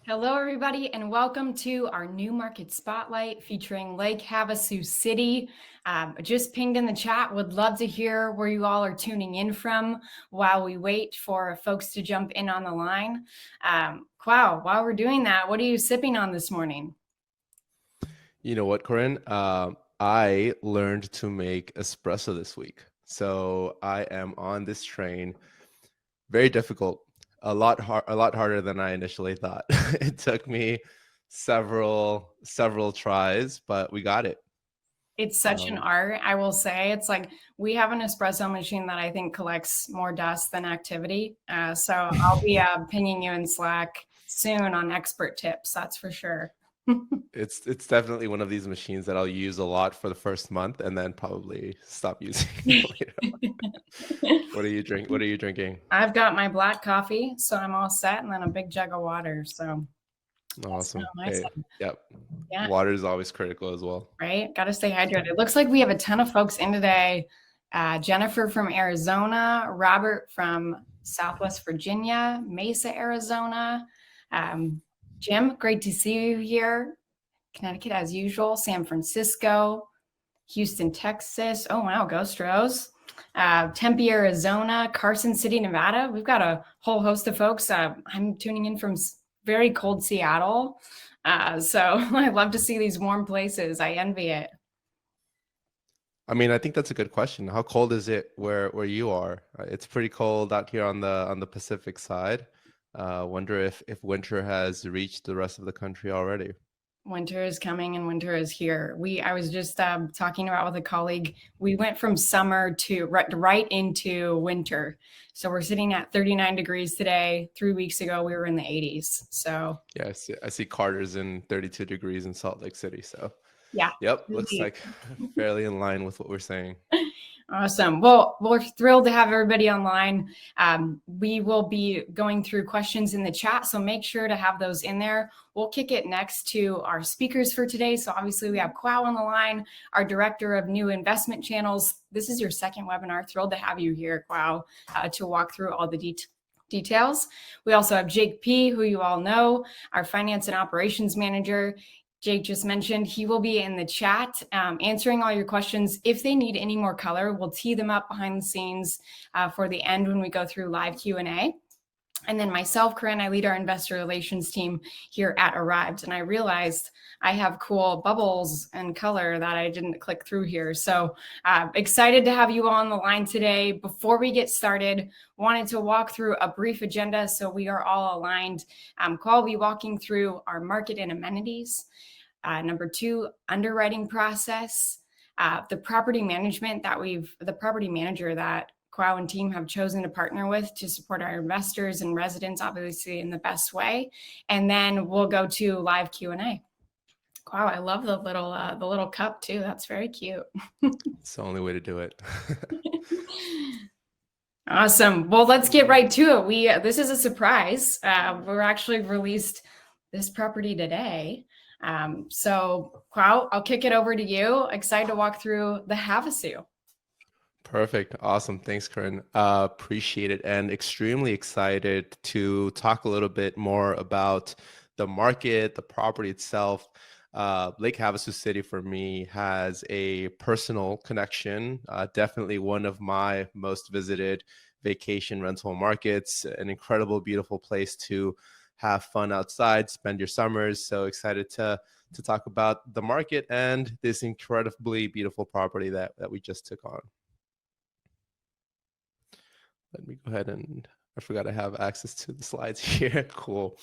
Hello, everybody, and welcome to our new market spotlight featuring Lake Havasu City. Just pinged in the chat. Would love to hear where you all are tuning in from while we wait for folks to jump in on the line. Wow, while we're doing that, what are you sipping on this morning? You know what, Corinne? I learned to make espresso this week. So I am on this train. Very difficult. A lot harder than I initially thought. It took me several tries, but we got it. It's such an art, I will say. It's like we have an espresso machine that I think collects more dust than activity. So I'll be pinging you in Slack soon on expert tips, that's for sure. It's definitely one of these machines that I'll use a lot for the first month and then probably stop using later on. What are you drinking? I've got my black coffee, so I'm all set, and then a big jug of water. So that's Awesome. my Hey, side. yep. Yeah, Water is always critical as well. right. Got to stay hydrated. Looks like we have a ton of folks in today. Jennifer from Arizona, Robert from Southwest Virginia, Mesa, Arizona. Jim, great to see you here. Connecticut, as usual. San Francisco, Houston, Texas. Oh, wow, Ghost Rose. Tempe, Arizona, Carson City, Nevada. We've got a whole host of folks. I'm tuning in from very cold Seattle. So I love to see these warm places. I envy it. I mean, I think that's a good question. How cold is it where you are? It's pretty cold out here on the Pacific side. Wonder if winter has reached the rest of the country already. Winter is coming and winter is here. I was just talking about with a colleague. We went from summer to right into winter. So we're sitting at 39 degrees today. 3 weeks ago, we were in the 80s. So Yeah, I see Carter's in 32 degrees in Salt Lake City. So yeah. yep, looks like fairly in line with what we're saying. Awesome. Well, we're thrilled to have everybody online. We will be going through questions in the chat, so make sure to have those in there. We'll kick it next to our speakers for today. So obviously we have Cuau on the line, our Director of New Investment Channels. This is your second webinar. Thrilled to have you here, Cuau, to walk through all the details. We also have Jake P., who you all know, our Finance and Operations Manager. Jake just mentioned he will be in the chat answering all your questions. If they need any more color, we'll tee them up behind the scenes for the end when we go through live Q&A. And then myself, Corinne, I lead our investor relations team here at Arrived. And I realized I have cool bubbles and color that I didn't click through here. So excited to have you on the line today. Before we get started, wanted to walk through a brief agenda so we are all aligned. I'll be walking through our market and amenities. Number 2, underwriting process, the property management the property manager that Cuau and team have chosen to partner with to support our investors and residents, obviously in the best way. And then we'll go to live Q&A. Wow, I love the little cup too. That's very cute. It's the only way to do it. Awesome. Well, let's get right to it. This is a surprise. We're actually released this property today. So Cuau, I'll kick it over to you. Excited to walk through the Havasu. Perfect. Awesome. Thanks, Corinne. Appreciate it. And extremely excited to talk a little bit more about the market, the property itself. Lake Havasu City for me has a personal connection. Definitely one of my most visited vacation rental markets. An incredible, beautiful place to have fun outside, spend your summers. So excited to talk about the market and this incredibly beautiful property that we just took on. Let me go ahead and I forgot I have access to the slides here. Cool.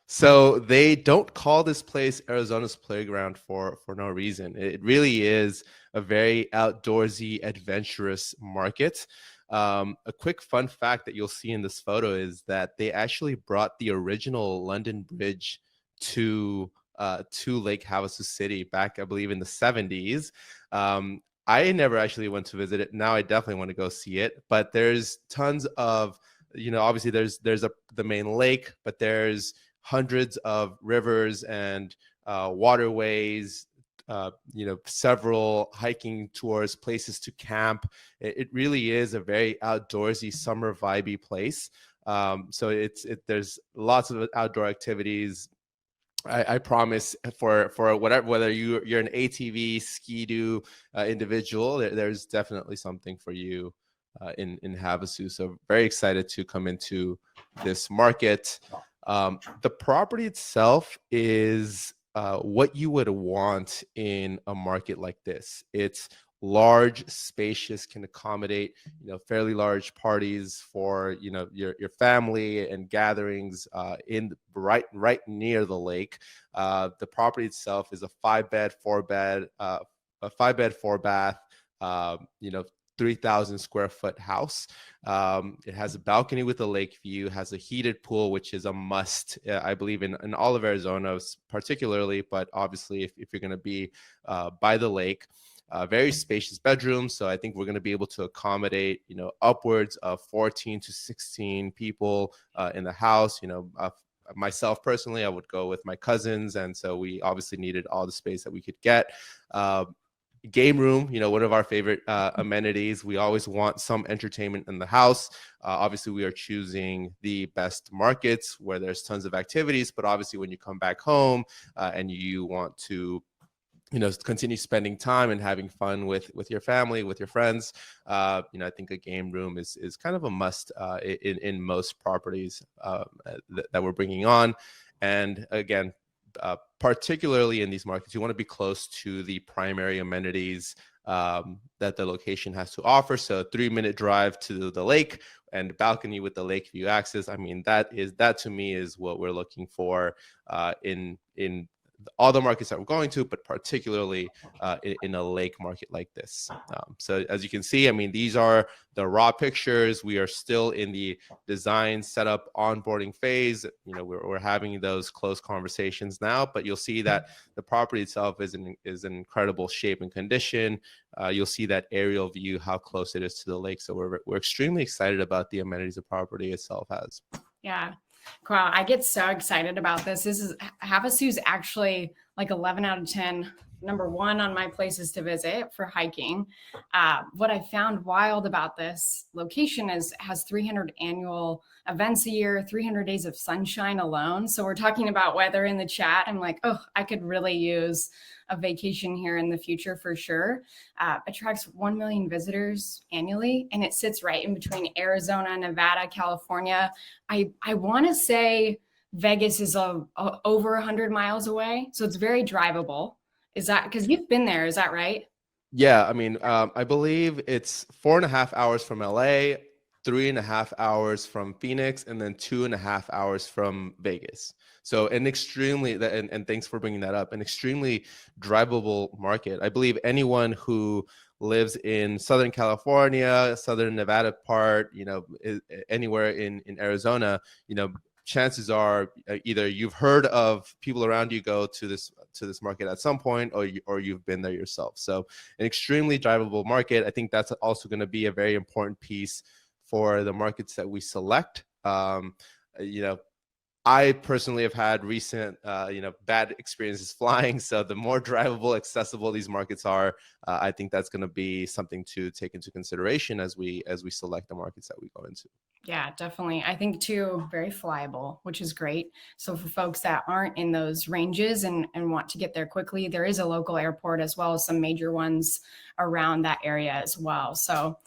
So they don't call this place Arizona's playground for no reason. It really is a very outdoorsy, adventurous market. A quick fun fact that you'll see in this photo is that they actually brought the original London Bridge to Lake Havasu City back, I believe, in the 70s. I never actually went to visit it. Now I definitely want to go see it. But there's tons of, obviously there's the main lake, but there's hundreds of rivers and waterways, several hiking tours, places to camp. It really is a very outdoorsy, summer vibey place. So there's lots of outdoor activities. I promise for whatever, whether you're an ATV ski-doo individual, there's definitely something for you in Havasu. So very excited to come into this market. The property itself is what you would want in a market like this. It's large, spacious, can accommodate fairly large parties for your family and gatherings in right near the lake. The property itself is a 5-bed, 4-bed, a 5-bed, 4-bath, 3,000 square foot house. It has a balcony with a lake view, has a heated pool, which is a must, I believe, in all of Arizona, particularly, but obviously if you're going to be by the lake. Very spacious bedrooms, so I think we're going to be able to accommodate, upwards of 14 to 16 people in the house. Myself personally, I would go with my cousins, and so we obviously needed all the space that we could get. Game room, one of our favorite amenities. We always want some entertainment in the house. Obviously, we are choosing the best markets where there's tons of activities, but obviously when you come back home and you want to continue spending time and having fun with your family, with your friends, I think a game room is kind of a must in most properties that we're bringing on. And again, particularly in these markets, you want to be close to the primary amenities that the location has to offer. So a 3-minute drive to the lake and balcony with the lake view access. I mean, that to me is what we're looking for in all the markets that we're going to, but particularly in a lake market like this. So as you can see, I mean, these are the raw pictures. We are still in the design, setup, onboarding phase. We're having those close conversations now, but you'll see that the property itself is in incredible shape and condition. You'll see that aerial view, how close it is to the lake. So we're extremely excited about the amenities the property itself has. Yeah. Wow, I get so excited about this. Havasu's actually like 11 out of 10, number one on my places to visit for hiking. What I found wild about this location has 300 annual events a year, 300 days of sunshine alone. So we're talking about weather in the chat. I'm like, oh, I could really use a vacation here in the future for sure. Attracts 1 million visitors annually, and it sits right in between Arizona, Nevada, California. I want to say Vegas is over 100 miles away, so it's very drivable. Is that because you've been there? Is that right? Yeah, I mean, I believe it's 4.5 hours from LA, 3.5 hours from Phoenix, and then 2.5 hours from Vegas. So an extremely, and thanks for bringing that up, an extremely drivable market. I believe anyone who lives in Southern California, Southern Nevada part, anywhere in Arizona, chances are either you've heard of people around you go to this market at some point, or you've been there yourself. So an extremely drivable market. I think that's also going to be a very important piece for the markets that we select. I personally have had recent, bad experiences flying. So the more drivable, accessible these markets are, I think that's going to be something to take into consideration as we select the markets that we go into. Yeah, definitely. I think too, very flyable, which is great. So for folks that aren't in those ranges and want to get there quickly, there is a local airport as well as some major ones around that area as well. So,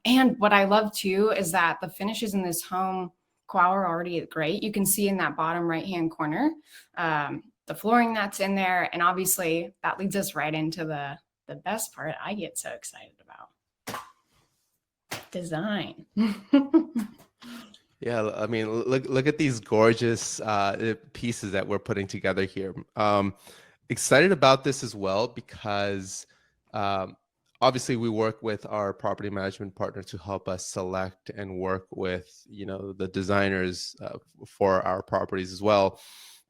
and what I love too is that the finishes in this home, are already great. You can see in that bottom right-hand corner, the flooring that's in there. And obviously that leads us right into the best part I get so excited about. Design. Yeah, I mean, look at these gorgeous pieces that we're putting together here. Excited about this as well because obviously we work with our property management partner to help us select and work with the designers for our properties as well.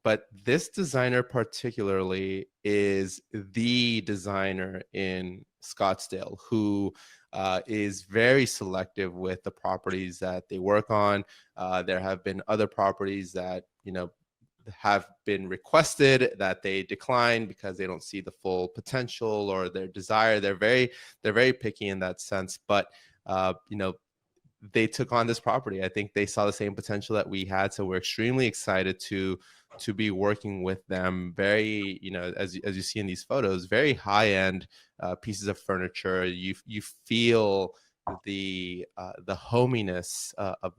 But this designer particularly is the designer in Scottsdale who is very selective with the properties that they work on. There have been other properties that have been requested that they decline because they don't see the full potential or their desire. They're very picky in that sense. But they took on this property. I think they saw the same potential that we had. So we're extremely excited to be working with them. Very, as you see in these photos, very high end pieces of furniture. You feel the hominess of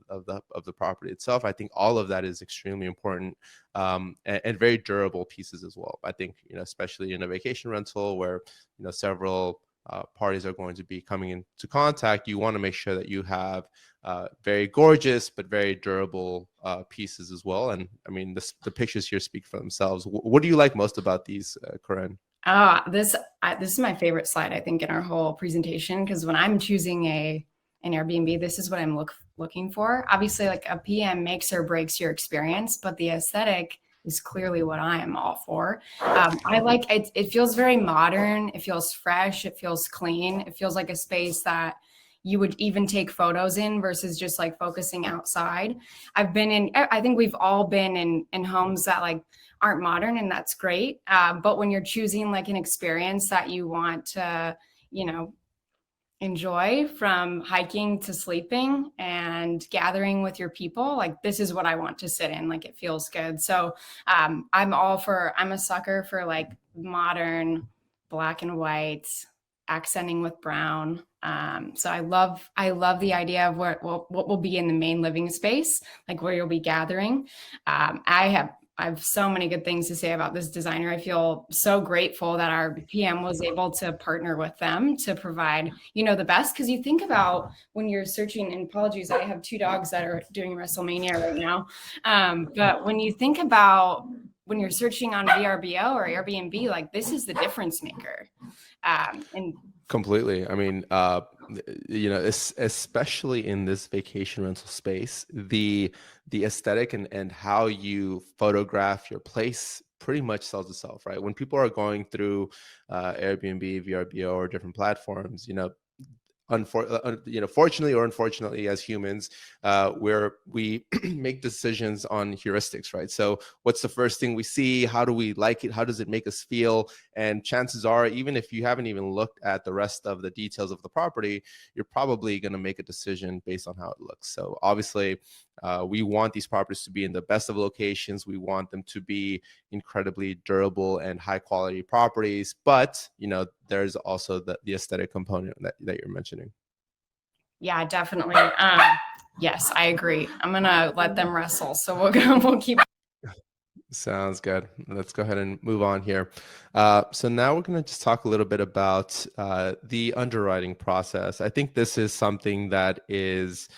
the property itself. I think all of that is extremely important, and very durable pieces as well. I think, especially in a vacation rental where, several parties are going to be coming into contact, you want to make sure that you have very gorgeous but very durable pieces as well. And I mean, the pictures here speak for themselves. What do you like most about these, Corinne? This is my favorite slide, I think, in our whole presentation, because when I'm choosing an Airbnb, this is what I'm looking for. Obviously, like a PM makes or breaks your experience, but the aesthetic is clearly what I am all for. I like it. It feels very modern. It feels fresh. It feels clean. It feels like a space that you would even take photos in versus just like focusing outside. I think we've all been in homes that like aren't modern, and that's great. But when you're choosing like an experience that you want to, enjoy, from hiking to sleeping and gathering with your people, like this is what I want to sit in. Like it feels good. So I'm a sucker for like modern black and white, accenting with brown. So I love the idea of what will be in the main living space, like where you'll be gathering. I have so many good things to say about this designer. I feel so grateful that our PM was able to partner with them to provide, the best. Because you think about when you're searching, and apologies, I have two dogs that are doing WrestleMania right now. But when you think about when you're searching on VRBO or Airbnb, like this is the difference maker. And Completely. I mean, especially in this vacation rental space, the aesthetic and how you photograph your place pretty much sells itself, right? When people are going through Airbnb, VRBO, or different platforms, fortunately or unfortunately, as humans, where we make decisions on heuristics, right? So what's the first thing we see? How do we like it? How does it make us feel? And chances are, even if you haven't even looked at the rest of the details of the property, you're probably going to make a decision based on how it looks. So obviously, we want these properties to be in the best of locations. We want them to be incredibly durable and high quality properties. But, there's also the aesthetic component that you're mentioning. yeah, definitely. Yes, I agree. I'm going to let them wrestle. So we'll keep. Sounds good. Let's go ahead and move on here. So now we're going to just talk a little bit about the underwriting process. I think this is something that is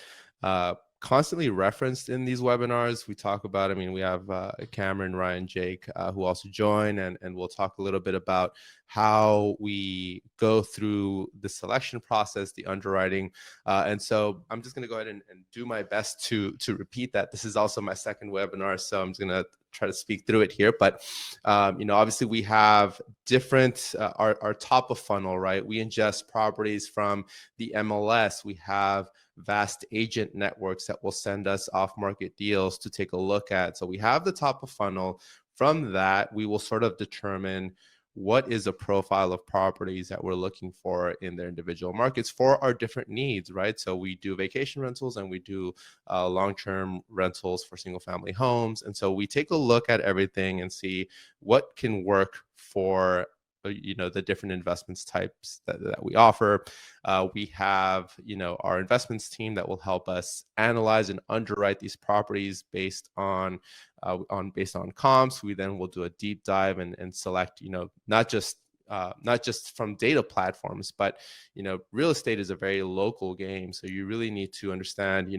constantly referenced in these webinars. We talk about, we have Cameron, Ryan, Jake, who also join, and we'll talk a little bit about how we go through the selection process, the underwriting. And so I'm just going to go ahead and do my best to repeat that. This is also my second webinar, so I'm just going to try to speak through it here. But, obviously we have different, our top of funnel, right? We ingest properties from the MLS. We have vast agent networks that will send us off-market deals to take a look at. So we have the top of funnel. From that, we will sort of determine what is a profile of properties that we're looking for in their individual markets for our different needs, right? So we do vacation rentals and we do long-term rentals for single-family homes. And so we take a look at everything and see what can work for the different investments types that we offer. We have, our investments team that will help us analyze and underwrite these properties based on comps. We then will do a deep dive and select, not just from data platforms, but, real estate is a very local game. So you really need to understand,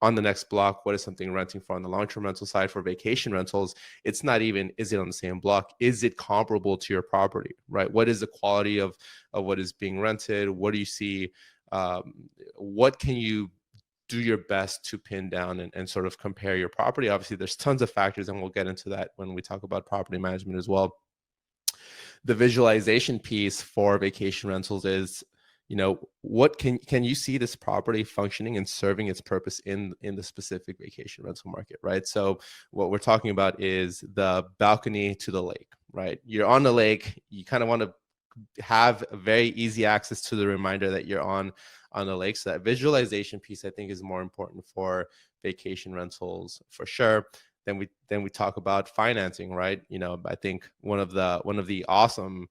on the next block, what is something renting for on the long-term rental side. For vacation rentals, it's not even, is it on the same block? Is it comparable to your property, right? What is the quality of what is being rented? What do you see? What can you do your best to pin down and sort of compare your property? Obviously, there's tons of factors, and we'll get into that when we talk about property management as well. The visualization piece for vacation rentals is, what can you see this property functioning and serving its purpose in the specific vacation rental market, right? So what we're talking about is the balcony to the lake, right? You're on the lake, you kind of want to have very easy access to the reminder that you're on on the lake. So that visualization piece, I think, is more important for vacation rentals for sure. Then we talk about financing, right? I think one of the awesome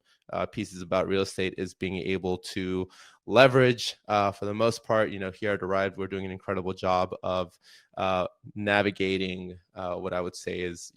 pieces about real estate is being able to leverage. For the most part, here at Arrived, we're doing an incredible job of navigating what I would say is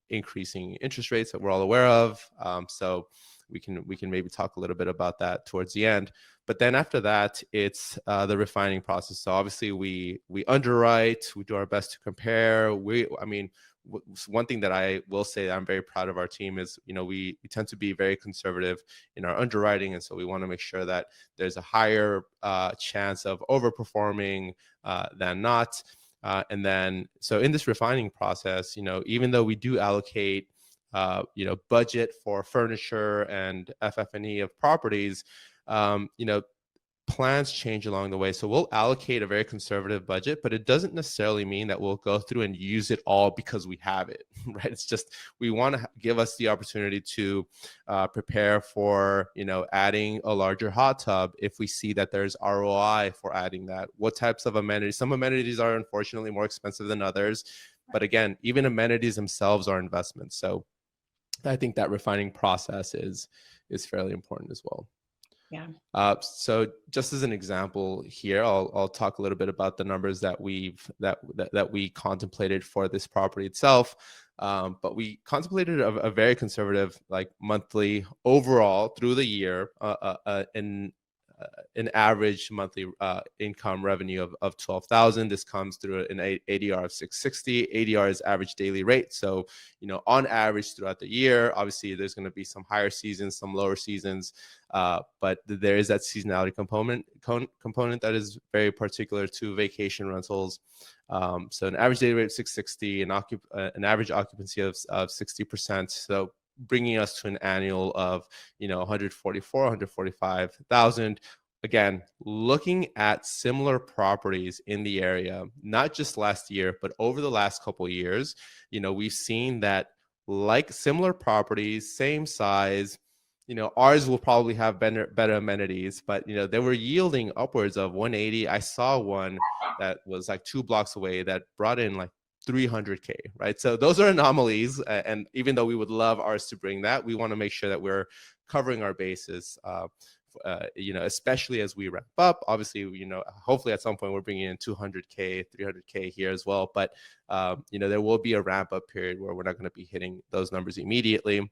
increasing interest rates that we're all aware of. So we can maybe talk a little bit about that towards the end. But then after that, it's the refining process. So obviously we underwrite, we do our best to compare. One thing that I will say that I'm very proud of our team is, we tend to be very conservative in our underwriting. And so we want to make sure that there's a higher chance of overperforming than not. And then, so in this refining process, even though we do allocate, budget for furniture and FF&E of properties, plans change along the way. So we'll allocate a very conservative budget, but it doesn't necessarily mean that we'll go through and use it all because we have it, right? It's just, we want to give us the opportunity to prepare for, adding a larger hot tub if we see that there's ROI for adding that. What types of amenities? Some amenities are unfortunately more expensive than others, but again, even amenities themselves are investments. So I think that refining process is fairly important as well. Yeah. So just as an example here, I'll talk a little bit about the numbers that we contemplated for this property itself. But we contemplated a very conservative, like, monthly overall through the year, an average monthly income revenue of 12,000. This comes through an ADR of 660. ADR is average daily rate. So, on average throughout the year, obviously there's going to be some higher seasons, some lower seasons, but there is that seasonality component that is very particular to vacation rentals. So an average daily rate of 660, an average occupancy of 60%. So bringing us to an annual of 145,000. Again, looking at similar properties in the area, not just last year, but over the last couple of years, we've seen that, like, similar properties, same size, ours will probably have better amenities, but they were yielding upwards of 180. I saw one that was like 2 blocks away that brought in like 300K, right? So those are anomalies. And even though we would love ours to bring that, we want to make sure that we're covering our bases, especially as we ramp up. Obviously, hopefully at some point we're bringing in 200K, 300K here as well. But, there will be a ramp up period where we're not going to be hitting those numbers immediately.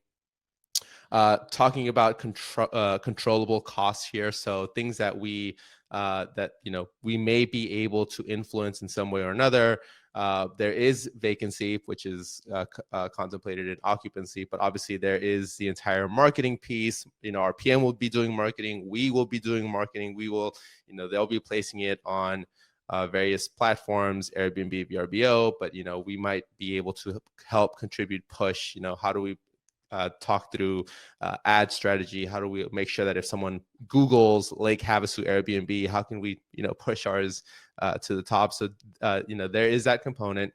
Talking about controllable costs here. So things that we may be able to influence in some way or another. There is vacancy, which is contemplated in occupancy, but obviously there is the entire marketing piece. Our PM will be doing marketing. We will be doing marketing. We will, they'll be placing it on various platforms, Airbnb, VRBO, but, we might be able to help contribute, push, how do we talk through ad strategy? How do we make sure that if someone Googles Lake Havasu Airbnb, how can we, push ours to the top? So, there is that component.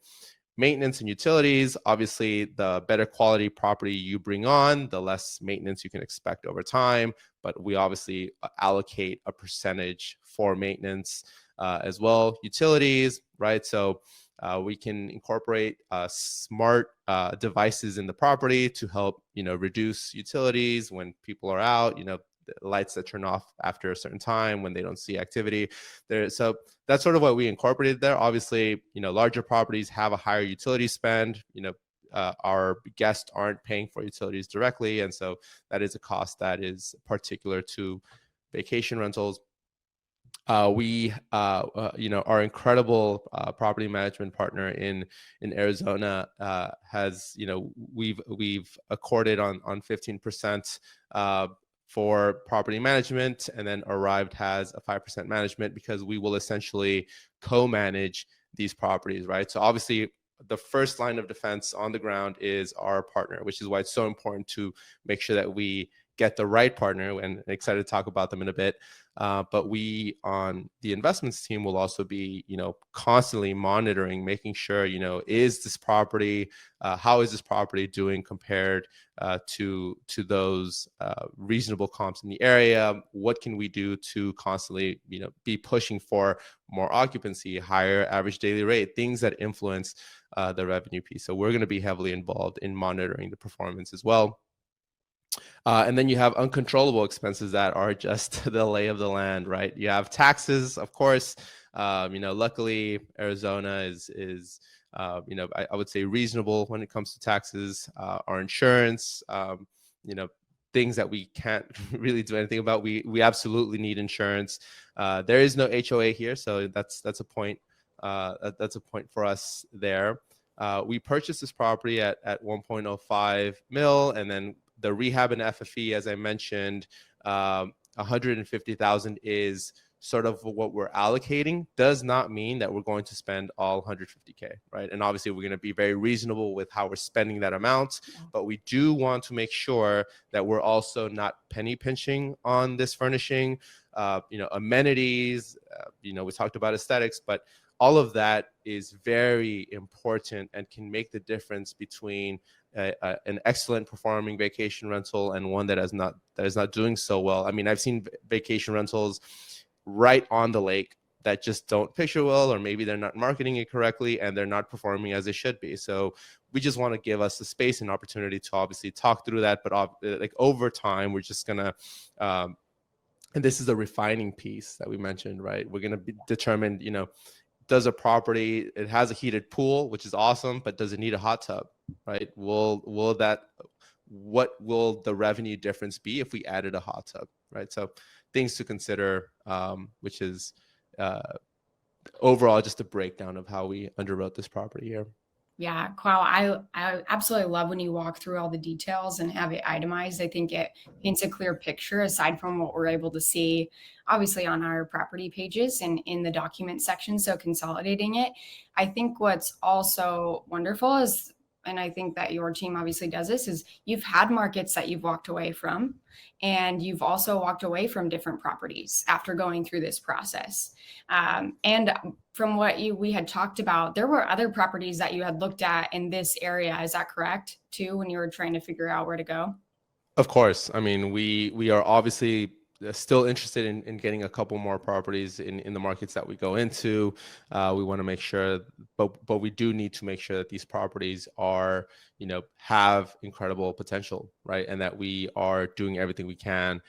Maintenance and utilities, obviously, the better quality property you bring on, the less maintenance you can expect over time. But we obviously allocate a percentage for maintenance as well. Utilities, right? So we can incorporate smart devices in the property to help, reduce utilities when people are out, the lights that turn off after a certain time when they don't see activity there. So that's sort of what we incorporated there. Obviously, larger properties have a higher utility spend. Our guests aren't paying for utilities directly. And so that is a cost that is particular to vacation rentals. Our incredible property management partner in Arizona has, we've accorded on 15% for property management, and then Arrived has a 5% management because we will essentially co-manage these properties, right? So obviously, the first line of defense on the ground is our partner, which is why it's so important to make sure that we get the right partner, and I'm excited to talk about them in a bit. But we on the investments team will also be, constantly monitoring, making sure, is this property, how is this property doing compared to those reasonable comps in the area? What can we do to constantly, be pushing for more occupancy, higher average daily rate, things that influence the revenue piece. So we're going to be heavily involved in monitoring the performance as well. And then you have uncontrollable expenses that are just the lay of the land, right? You have taxes, of course. Luckily, Arizona is I would say reasonable when it comes to taxes. Our insurance, things that we can't really do anything about. We absolutely need insurance. There is no HOA here, so that's a point. That's a point for us there. We purchased this property at 1.05 mil, and then the rehab and FFE, as I mentioned, 150,000 is sort of what we're allocating. Does not mean that we're going to spend all 150K, right? And obviously we're going to be very reasonable with how we're spending that amount, but we do want to make sure that we're also not penny pinching on this furnishing, amenities, we talked about aesthetics, but all of that is very important and can make the difference between an excellent performing vacation rental and one that is not doing so well. I mean, I've seen vacation rentals right on the lake that just don't picture well, or maybe they're not marketing it correctly and they're not performing as they should be. So we just want to give us the space and opportunity to obviously talk through that. But like over time, we're just gonna and this is the refining piece that we mentioned, right? We're gonna be determined, does a property, it has a heated pool, which is awesome, but does it need a hot tub, right? What will the revenue difference be if we added a hot tub, right? So things to consider, which is overall just a breakdown of how we underwrote this property here. Yeah, Cuau, I absolutely love when you walk through all the details and have it itemized. I think it paints a clear picture aside from what we're able to see, obviously, on our property pages and in the document section. So consolidating it. I think what's also wonderful is, and I think that your team obviously does this, is you've had markets that you've walked away from, and you've also walked away from different properties after going through this process. And from what we had talked about, there were other properties that you had looked at in this area. Is that correct too, when you were trying to figure out where to go? Of course. I mean, we are obviously still interested in getting a couple more properties in the markets that we go into. We want to make sure, but we do need to make sure that these properties are, have incredible potential, right? And that we are doing everything we can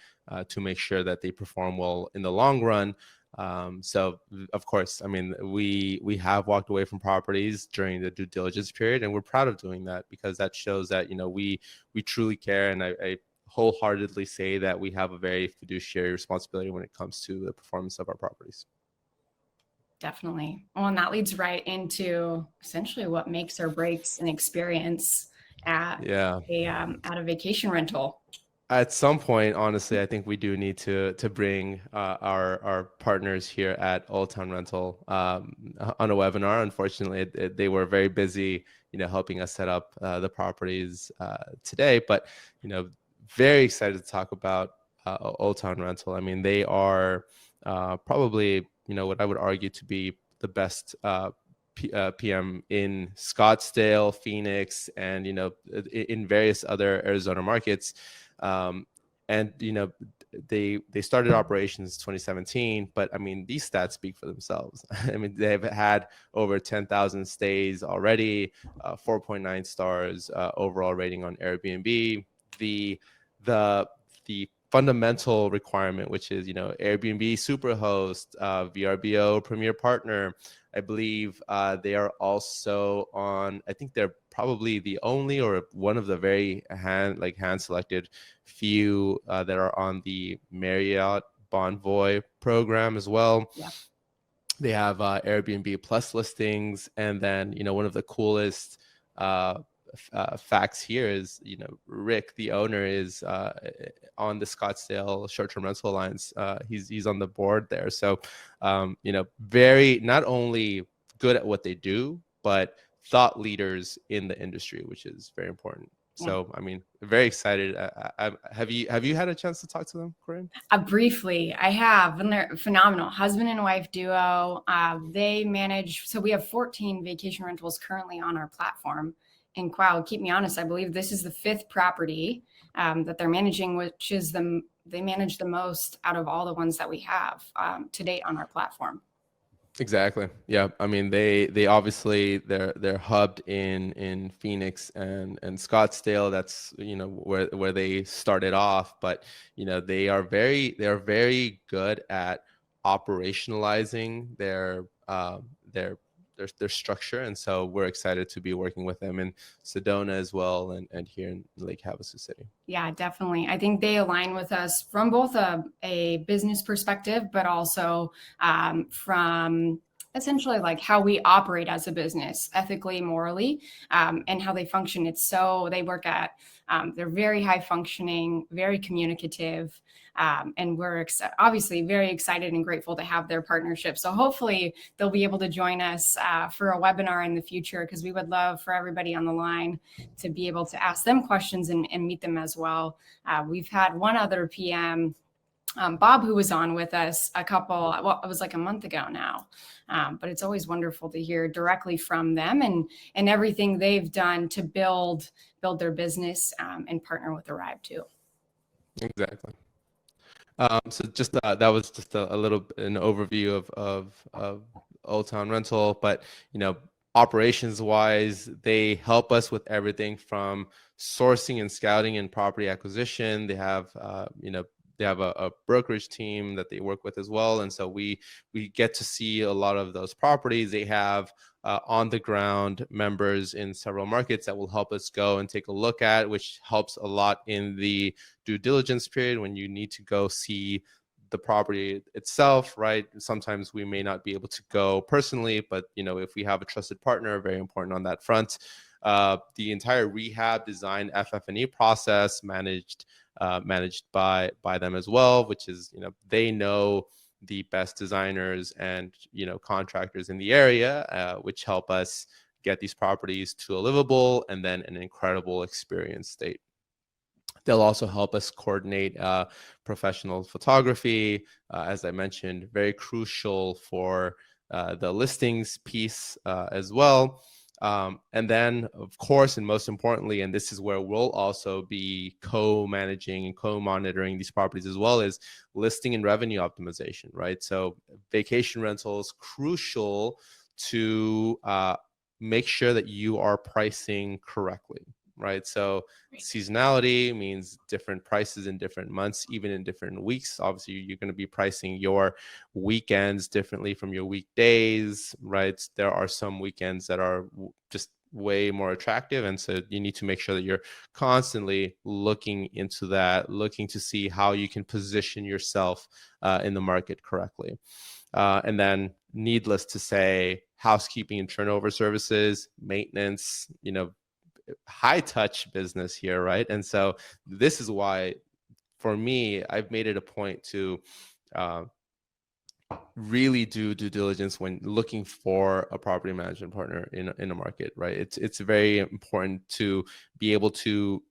to make sure that they perform well in the long run. So of course, I mean, we have walked away from properties during the due diligence period, and we're proud of doing that because that shows that, we truly care. And I wholeheartedly say that we have a very fiduciary responsibility when it comes to the performance of our properties. Definitely. Well, and that leads right into essentially what makes or breaks an experience at a vacation rental. At some point, honestly, I think we do need to bring our partners here at Old Town Rental on a webinar. Unfortunately, they were very busy, helping us set up the properties today. But very excited to talk about Old Town Rental. I mean, they are probably what I would argue to be the best PM in Scottsdale, Phoenix, and in various other Arizona markets. And they started operations 2017, but I mean, these stats speak for themselves. I mean, they've had over 10,000 stays already, 4.9 stars overall rating on Airbnb. The fundamental requirement, which is Airbnb Superhost, VRBO Premier Partner. I believe they are also on, I think they're probably the only or one of the very hand selected few that are on the Marriott Bonvoy program as well. Yeah. They have Airbnb Plus listings, and then one of the coolest facts here is Rick, the owner, is on the Scottsdale short-term rental alliance. He's on the board there, so very not only good at what they do, but thought leaders in the industry, which is very important. So, I mean, very excited. Have you had a chance to talk to them, Corinne? Briefly, I have, and they're phenomenal. Husband and wife duo. They manage, so we have 14 vacation rentals currently on our platform. And wow, keep me honest, I believe this is the 5th property that they're managing, which is they manage the most out of all the ones that we have to date on our platform. Exactly. Yeah. I mean, they obviously they're hubbed in Phoenix and Scottsdale. That's, you know, where they started off. But, you know, they are very good at operationalizing their structure. And so we're excited to be working with them in Sedona as well, and here in Lake Havasu City. Yeah, definitely. I think they align with us from both a business perspective, but also from essentially like how we operate as a business, ethically, morally, and how they function. They work at, they're very high functioning, very communicative. And we're obviously very excited and grateful to have their partnership. So hopefully they'll be able to join us for a webinar in the future, because we would love for everybody on the line to be able to ask them questions and meet them as well. We've had one other PM, Bob, who was on with us it was like a month ago now. But it's always wonderful to hear directly from them and everything they've done to build their business and partner with Arrive too. Exactly. So just that was just a little an overview of Old Town Rental, but you know, operations wise, they help us with everything from sourcing and scouting and property acquisition. They have they have a brokerage team that they work with as well, and so we get to see a lot of those properties. They have on the ground members in several markets that will help us go and take a look at, which helps a lot in the due diligence period when you need to go see the property itself, right? Sometimes we may not be able to go personally, but you know, if we have a trusted partner, very important on that front. The entire rehab design FF&E process managed by them as well, which is, you know, they know the best designers and, you know, contractors in the area, which help us get these properties to a livable and then an incredible experience state. They'll also help us coordinate professional photography, as I mentioned, very crucial for the listings piece as well. And then, of course, and most importantly, and this is where we'll also be co-managing and co-monitoring these properties as well, is listing and revenue optimization, right? So vacation rentals, crucial to make sure that you are pricing correctly, right? So seasonality means different prices in different months, even in different weeks. Obviously, you're going to be pricing your weekends differently from your weekdays, right? There are some weekends that are just way more attractive. And so you need to make sure that you're constantly looking into that, looking to see how you can position yourself in the market correctly. And then, needless to say, housekeeping and turnover services, maintenance, you know, high touch business here, right? And so this is why, for me, I've made it a point to really do due diligence when looking for a property management partner in a market, right? It's very important to be able to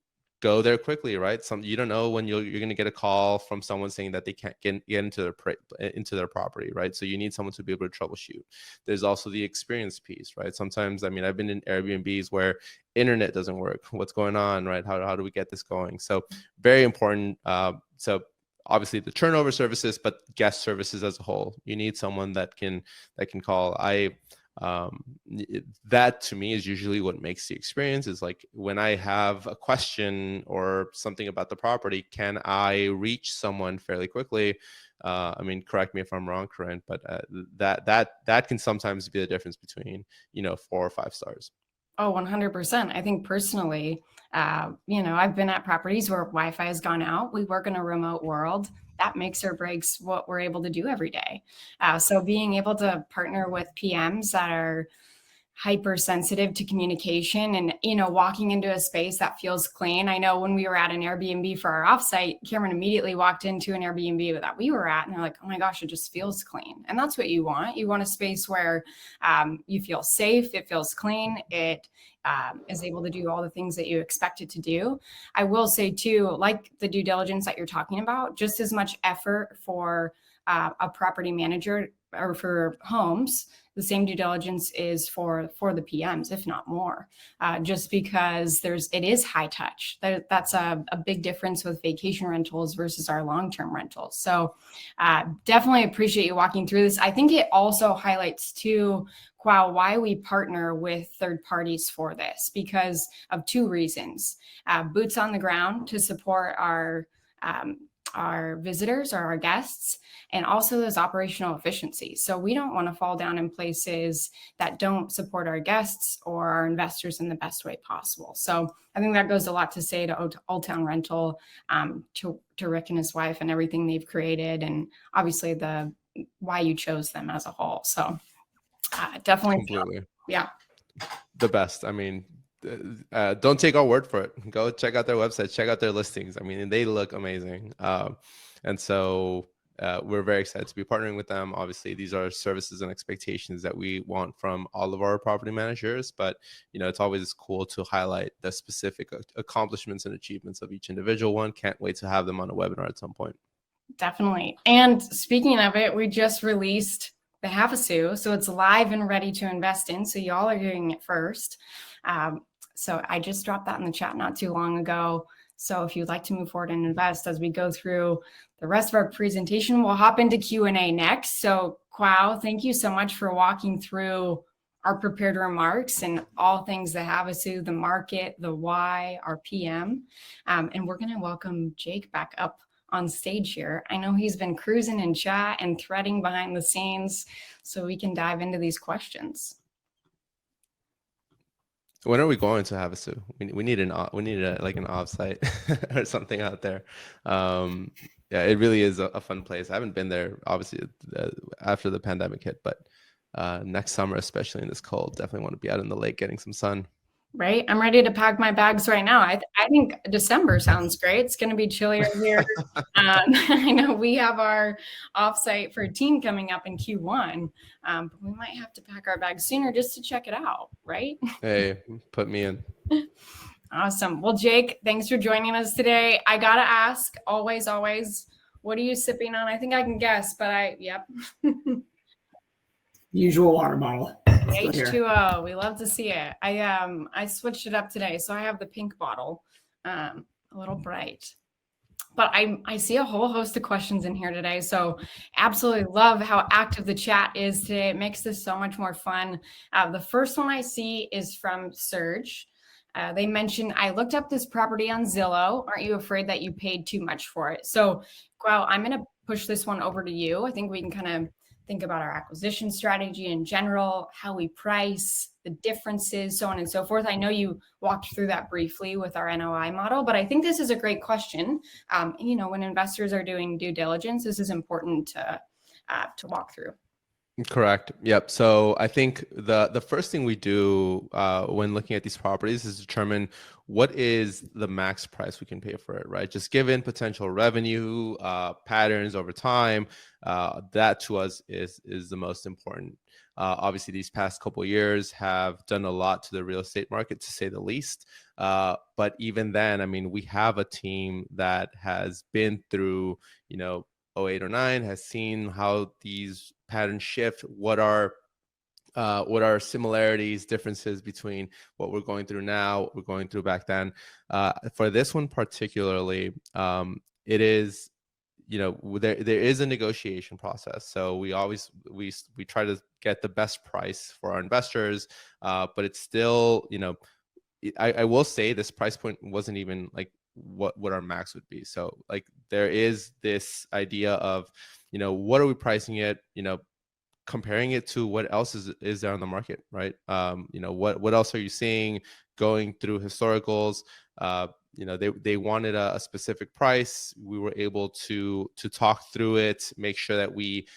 go there quickly, right? You don't know when you're going to get a call from someone saying that they can't get into their property, right? So you need someone to be able to troubleshoot. There's also the experience piece, right? Sometimes, I mean, I've been in Airbnbs where internet doesn't work. What's going on, right? How do we get this going? So very important. So obviously the turnover services, but guest services as a whole. You need someone that can call. That to me is usually what makes the experience, is like when I have a question or something about the property, can I reach someone fairly quickly? I mean, correct me if I'm wrong, Corinne, but that can sometimes be the difference between, you know, 4 or 5 stars. Oh, 100%. I think personally, you know, I've been at properties where Wi-Fi has gone out. We work in a remote world. That makes or breaks what we're able to do every day. So being able to partner with PMs that are hypersensitive to communication and, walking into a space that feels clean. I know when we were at an Airbnb for our offsite, Cameron immediately walked into an Airbnb that we were at and they're like, oh my gosh, it just feels clean. And that's what you want. You want a space where you feel safe, it feels clean, it is able to do all the things that you expect it to do. I will say too, like the due diligence that you're talking about, just as much effort for a property manager or for homes, the same due diligence is for the PMs, if not more, just because it is high touch. That's a big difference with vacation rentals versus our long-term rentals. So definitely appreciate you walking through this. I think it also highlights too, why we partner with third parties for this, because of two reasons: boots on the ground to support our visitors or our guests, and also those operational efficiencies. So we don't want to fall down in places that don't support our guests or our investors in the best way possible. So I think that goes a lot to say to Old Town Rental, to Rick and his wife and everything they've created, and obviously why you chose them as a whole. So definitely. Completely. Yeah. The best. I mean, don't take our word for it. Go check out their website, check out their listings. I mean, they look amazing. And so we're very excited to be partnering with them. Obviously, these are services and expectations that we want from all of our property managers, but it's always cool to highlight the specific accomplishments and achievements of each individual one. Can't wait to have them on a webinar at some point. Definitely. And speaking of it, we just released the Havasu, so it's live and ready to invest in. So y'all are hearing it first. So I just dropped that in the chat not too long ago. So if you'd like to move forward and invest as we go through the rest of our presentation, we'll hop into Q&A next. So Cuau, thank you so much for walking through our prepared remarks and all things the Havasu, the market, the why, our PM. And we're going to welcome Jake back up on stage here. I know he's been cruising in chat and threading behind the scenes, so we can dive into these questions. When are we going to Havasu? We need an offsite or something out there. Yeah, it really is a fun place. I haven't been there, obviously, after the pandemic hit, but next summer, especially in this cold, definitely want to be out in the lake getting some sun. Right. I'm ready to pack my bags right now. I think December sounds great. It's going to be chillier here. I know we have our offsite for a team coming up in Q1, but we might have to pack our bags sooner just to check it out. Right. Hey, put me in. Awesome. Well, Jake, thanks for joining us today. I got to ask, always, what are you sipping on? I think I can guess, but yep. Usual water bottle. H2O. We love to see it. I switched it up today, so I have the pink bottle, a little bright. But I see a whole host of questions in here today, so absolutely love how active the chat is today. It makes this so much more fun. The first one I see is from Serge. They mentioned, I looked up this property on Zillow. Aren't you afraid that you paid too much for it? So, Cuau, I'm going to push this one over to you. I think we can kind of think about our acquisition strategy in general, how we price, the differences, so on and so forth. I know you walked through that briefly with our NOI model, but I think this is a great question. When investors are doing due diligence, this is important to walk through. Correct. Yep. So I think the first thing we do when looking at these properties is determine what is the max price we can pay for it, right? Just given potential revenue patterns over time, that to us is the most important. Obviously, these past couple of years have done a lot to the real estate market, to say the least. But even then, I mean, we have a team that has been through, 08 or 9, has seen how these patterns shift, what are similarities, differences between what we're going through now, what we're going through back then. For this one particularly, it is, there is a negotiation process. So we try to get the best price for our investors, but it's still, I will say this price point wasn't even like what our max would be. So like there is this idea of, what are we pricing it, comparing it to what else is there on the market, right? What else are you seeing, going through historicals? They wanted a specific price. We were able to talk through it, make sure that we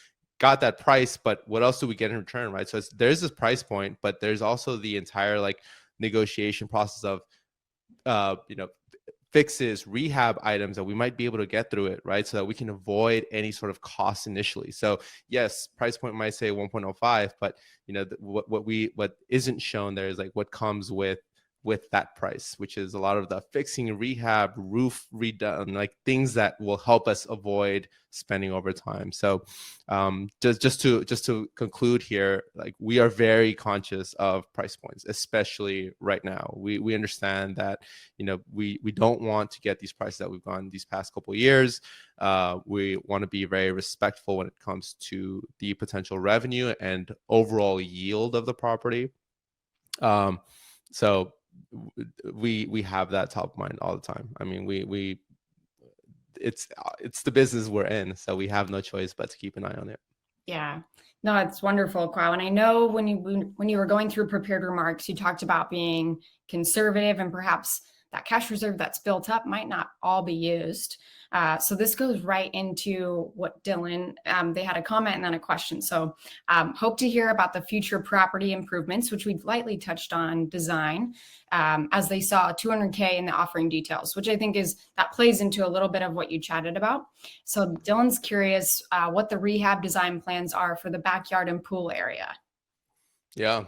got that price, but what else do we get in return, right? So there's this price point, but there's also the entire like negotiation process of you know, fixes, rehab items that we might be able to get through it, right? So that we can avoid any sort of cost initially. So yes, price point might say 1.05, but you know, what isn't shown there is like what comes with that price, which is a lot of the fixing, rehab, roof redone, like things that will help us avoid spending over time. So just to conclude here, like we are very conscious of price points, especially right now. We understand that, you know, we don't want to get these prices that we've gone these past couple of years. We want to be very respectful when it comes to the potential revenue and overall yield of the property. So we have that top of mind all the time. I mean, we it's the business we're in, so we have no choice but to keep an eye on it. Yeah, no, it's wonderful, Kwao. And I know when you were going through prepared remarks, you talked about being conservative and perhaps that cash reserve that's built up might not all be used. So this goes right into what Dylan, they had a comment and then a question. So hope to hear about the future property improvements, which we've lightly touched on design, as they saw 200K in the offering details, which I think that plays into a little bit of what you chatted about. So Dylan's curious what the rehab design plans are for the backyard and pool area. Yeah,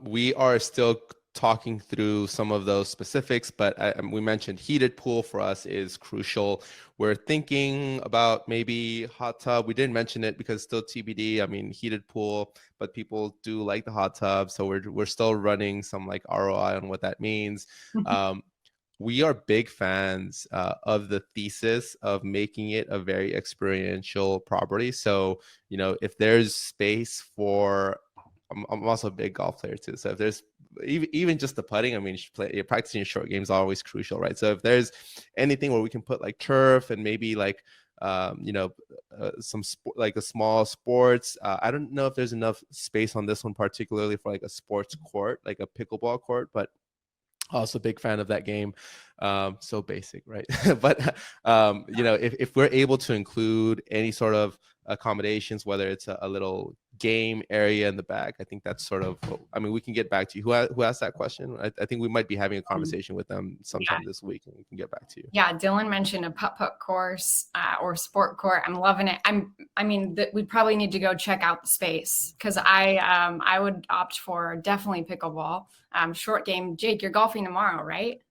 we are still talking through some of those specifics, but we mentioned heated pool for us is crucial. We're thinking about maybe hot tub. We didn't mention it because it's still TBD. I mean, heated pool, but people do like the hot tub, so we're still running some like ROI on what that means. We are big fans of the thesis of making it a very experiential property. So, you know, if there's space for, I'm also a big golf player too. So if there's even just the putting, I mean, practicing your short games is always crucial, right? So if there's anything where we can put like turf and maybe like, you know, some like a small sports. I don't know if there's enough space on this one, particularly for like a sports court, like a pickleball court, but also a big fan of that game. So basic, right? But you know, if we're able to include any sort of accommodations, whether it's a little game area in the back, I think that's sort of, I mean, we can get back to you. Who asked that question? I think we might be having a conversation with them sometime this week, and we can get back to you. Yeah, Dylan mentioned a putt-putt course or sport court. I'm loving it. I mean, we probably need to go check out the space because I would opt for definitely pickleball. Short game. Jake, you're golfing tomorrow, right?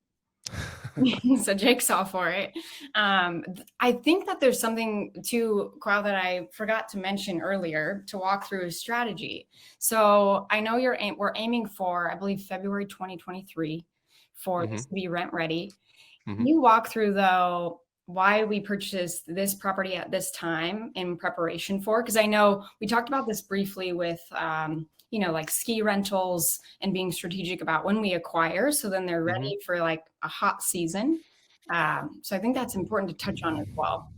So Jake's all for it. I think that there's something too, Kwao, that I forgot to mention earlier to walk through a strategy. So I know we're aiming for, I believe, February 2023 for this to be rent ready. Can you walk through though why we purchased this property at this time in preparation for? Because I know we talked about this briefly with you know, like ski rentals and being strategic about when we acquire, so then they're ready for like a hot season. So I think that's important to touch on as well.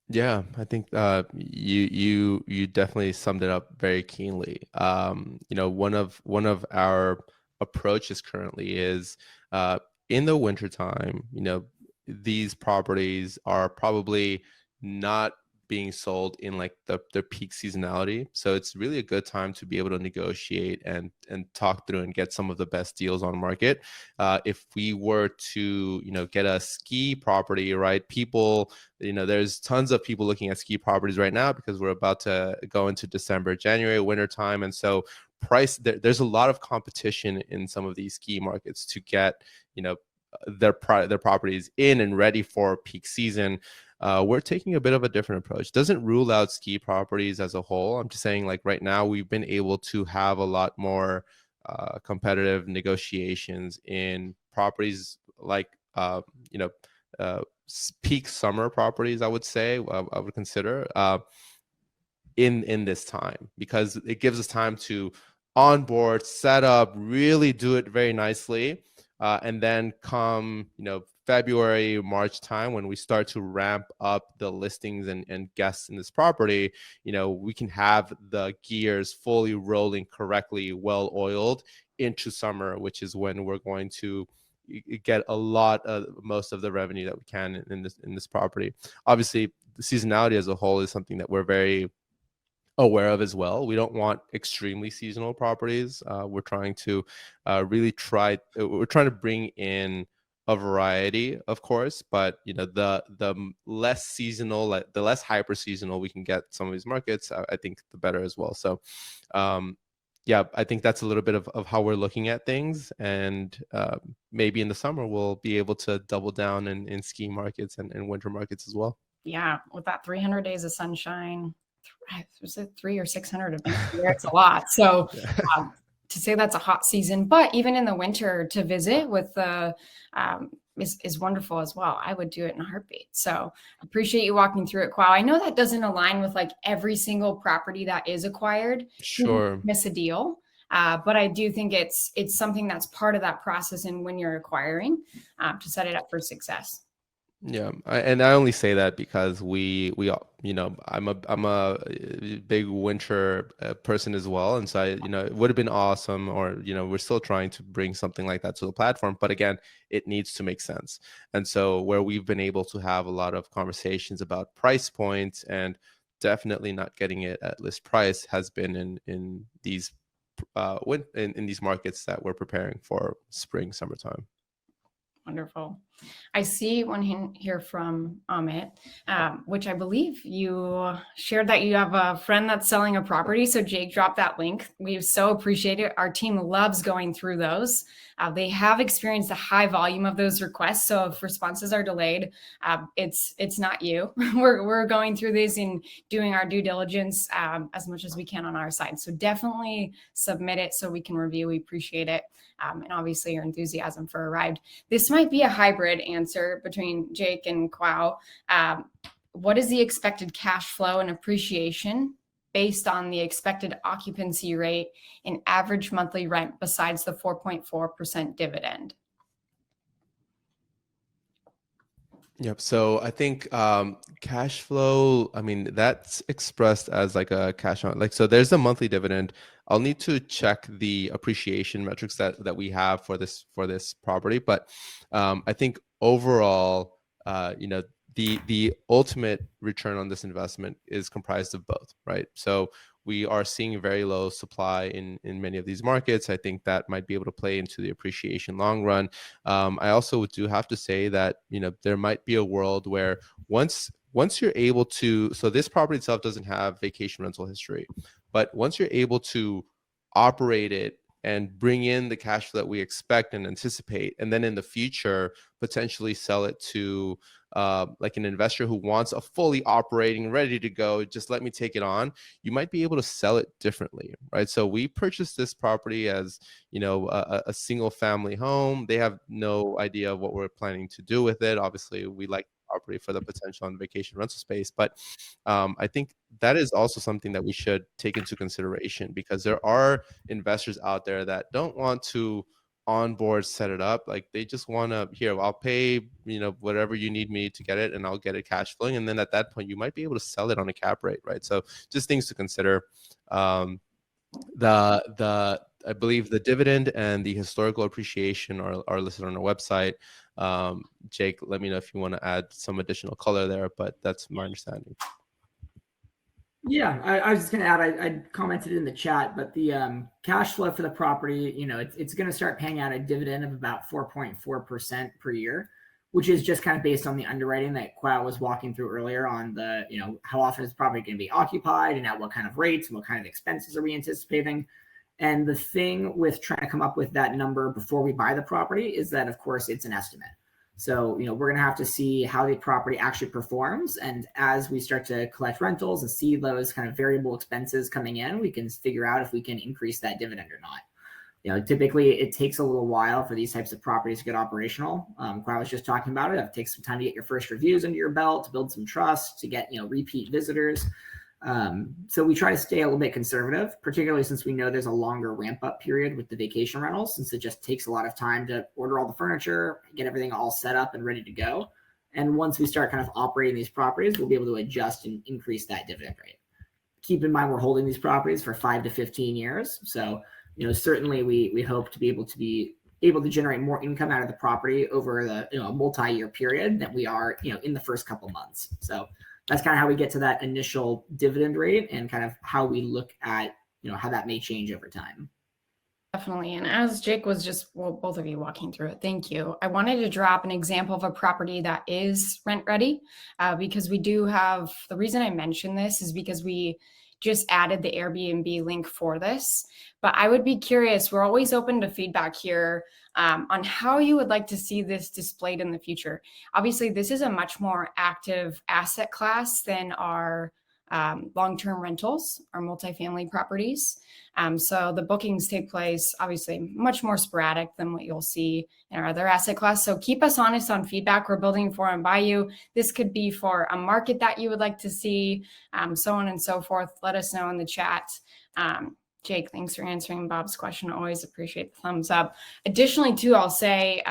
Yeah, I think you definitely summed it up very keenly. You know, one of our approaches currently is in the wintertime, you know, these properties are probably not being sold in like their peak seasonality. So it's really a good time to be able to negotiate and talk through and get some of the best deals on market. If we were to, you know, get a ski property, right? People, you know, there's tons of people looking at ski properties right now because we're about to go into December, January, winter time. And so there's a lot of competition in some of these ski markets to get, you know, their properties in and ready for peak season. We're taking a bit of a different approach. Doesn't rule out ski properties as a whole. I'm just saying, like right now, we've been able to have a lot more competitive negotiations in properties like you know, peak summer properties. I would say I would consider in this time, because it gives us time to onboard, set up, really do it very nicely. And then come, you know, February, March time, when we start to ramp up the listings and guests in this property, you know, we can have the gears fully rolling correctly, well oiled into summer, which is when we're going to get a lot of most of the revenue that we can in this property. Obviously, the seasonality as a whole is something that we're very aware of as well. We don't want extremely seasonal properties. We're trying to we're trying to bring in a variety, of course, but the less seasonal, like the less hyper seasonal we can get some of these markets, I think the better as well. So yeah, I think that's a little bit of how we're looking at things, and maybe in the summer we'll be able to double down in ski markets and winter markets as well. Yeah, with that 300 days of sunshine, was it 300 or 600 events a year? It's a lot. So to say that's a hot season, but even in the winter to visit with the is wonderful as well. I would do it in a heartbeat. So appreciate you walking through it, Quao. I know that doesn't align with like every single property that is acquired. Sure. Miss a deal. But I do think it's something that's part of that process, and when you're acquiring to set it up for success. Yeah, and I only say that because we I'm a big winter person as well, and so it would have been awesome, or we're still trying to bring something like that to the platform, but again, it needs to make sense. And so where we've been able to have a lot of conversations about price points and definitely not getting it at list price has been in these in these markets that we're preparing for spring, summertime. Wonderful. I see one here from Amit, which I believe you shared that you have a friend that's selling a property. So Jake dropped that link. We so appreciate it. Our team loves going through those. They have experienced a high volume of those requests. So if responses are delayed, it's not you. We're going through these and doing our due diligence as much as we can on our side. So definitely submit it so we can review. We appreciate it. And obviously your enthusiasm for Arrived. This might be a hybrid answer between Jake and Quao. What is the expected cash flow and appreciation based on the expected occupancy rate and average monthly rent besides the 4.4% dividend? Yep. So I think cash flow, I mean, that's expressed as like a cash on, like, so there's a monthly dividend. I'll need to check the appreciation metrics that we have for this property. But I think overall, the ultimate return on this investment is comprised of both, right? So we are seeing very low supply in many of these markets. I think that might be able to play into the appreciation long run. I also do have to say that there might be a world where once you're able to, so this property itself doesn't have vacation rental history, but once you're able to operate it and bring in the cash flow that we expect and anticipate, and then in the future potentially sell it to like an investor who wants a fully operating, ready to go, just let me take it on, you might be able to sell it differently, right? So we purchased this property as a single family home. They have no idea of what we're planning to do with it. Obviously we like the property for the potential on vacation rental space, but I think that is also something that we should take into consideration, because there are investors out there that don't want to onboard, set it up. Like they just want to, here, I'll pay, whatever you need me to get it, and I'll get it cash flowing. And then at that point, you might be able to sell it on a cap rate, right? So just things to consider. I believe the dividend and the historical appreciation are listed on our website. Jake, let me know if you want to add some additional color there, but that's my understanding. Yeah, I was just going to add, I commented in the chat, but the cash flow for the property, it's going to start paying out a dividend of about 4.4% per year, which is just kind of based on the underwriting that Quao was walking through earlier on the, how often is the property going to be occupied and at what kind of rates and what kind of expenses are we anticipating. And the thing with trying to come up with that number before we buy the property is that, of course, it's an estimate. So, we're going to have to see how the property actually performs. And as we start to collect rentals and see those kind of variable expenses coming in, we can figure out if we can increase that dividend or not. Typically it takes a little while for these types of properties to get operational. I was just talking about it. It takes some time to get your first reviews under your belt, to build some trust, to get, repeat visitors. So we try to stay a little bit conservative, particularly since we know there's a longer ramp up period with the vacation rentals, since it just takes a lot of time to order all the furniture, get everything all set up and ready to go. And once we start kind of operating these properties, we'll be able to adjust and increase that dividend rate. Keep in mind, we're holding these properties for 5 to 15 years. So, certainly we hope to be able to generate more income out of the property over the, a multi-year period than we are, in the first couple months. So, that's kind of how we get to that initial dividend rate and kind of how we look at, how that may change over time. Definitely. And as Jake was just, well, both of you walking through it, thank you. I wanted to drop an example of a property that is rent ready because we do have, the reason I mentioned this is because we just added the Airbnb link for this. But I would be curious, we're always open to feedback here on how you would like to see this displayed in the future. Obviously, this is a much more active asset class than our long-term rentals, our multifamily properties. So the bookings take place obviously much more sporadic than what you'll see in our other asset class. So keep us honest on feedback. We're building for and by you. This could be for a market that you would like to see, so on and so forth. Let us know in the chat. Jake, thanks for answering Bob's question. Always appreciate the thumbs up. Additionally, too, I'll say,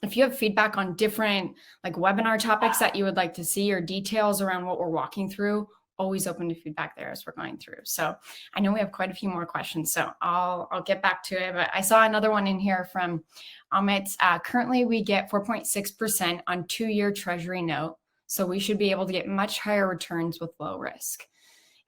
if you have feedback on different like webinar topics that you would like to see or details around what we're walking through, always open to feedback there as we're going through. So I know we have quite a few more questions, so I'll get back to it. But I saw another one in here from Amit. Currently, we get 4.6% on 2-year Treasury note, so we should be able to get much higher returns with low risk.